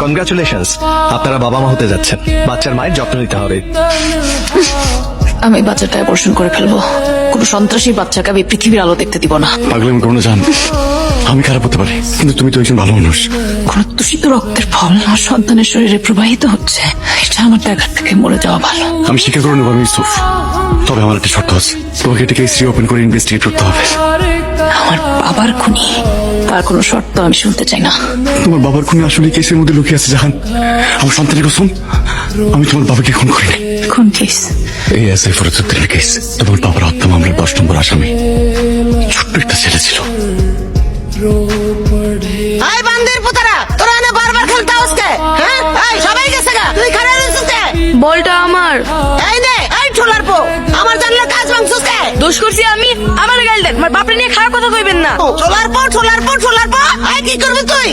Congratulations, আপনারা বাবা মা হতে যাচ্ছেন। বাচ্চার মায়ের যত্ন নিতে হবে। আমি বাচ্চাটা অ্যাবর্শন করে ফেলবো। কোনো সন্ত্রাসী বাচ্চাকে আমি পৃথিবীর আলো দেখতে দিব না। পাগলামি করো না জান, আমি খারাপ হতে পারি, কিন্তু তুমি তো একজন ভালো মানুষ। কোন দূষিত রক্তের ফল আমার সন্তানের শরীরে প্রবাহিত হচ্ছে, এটা আমার টাকা থেকে মরে যাওয়া ভালো। আমি স্বীকার করে নেবো আমি ইউসুফ, তবে আমার একটা শর্ত আছে, তোমাকে এটাকে কেস রিওপেন করে ইনভেস্টিগেট করতে হবে। আমার বাবার খুনি, তার কোনো শর্ত আমি শুনতে চাই না। তোমার বাবার খুনি আসলে কেসের মধ্যে লুকিয়ে আছে জাহান। আমার সন্তানের কসম, আমি তোমার বাবাকে খুন করিনি। কোন কেস? এই এসআই ফরজুদ্দিনের কেস। তোমার বাবার হত্যা মামলার 10 নম্বর আসামি ছোট্ট একটা ছেলে ছিল। আই বান্দির পুতারা, তোরা এনে বারবার খেলতে আসছে। হ্যাঁ, এই সবাই গেছে গা, তুই খারাপ হইছিস কে? বলটা আমার। এই নে, এই ঠোলার পো, আমার জানলে কাজ ভাঙছিস কে? দোষ করছি আমি, আমার গাল দেন। আমার বাপরে নিয়ে খারাপ কথা কইবেন না। ঠোলার পো, এই কি করবি তুই?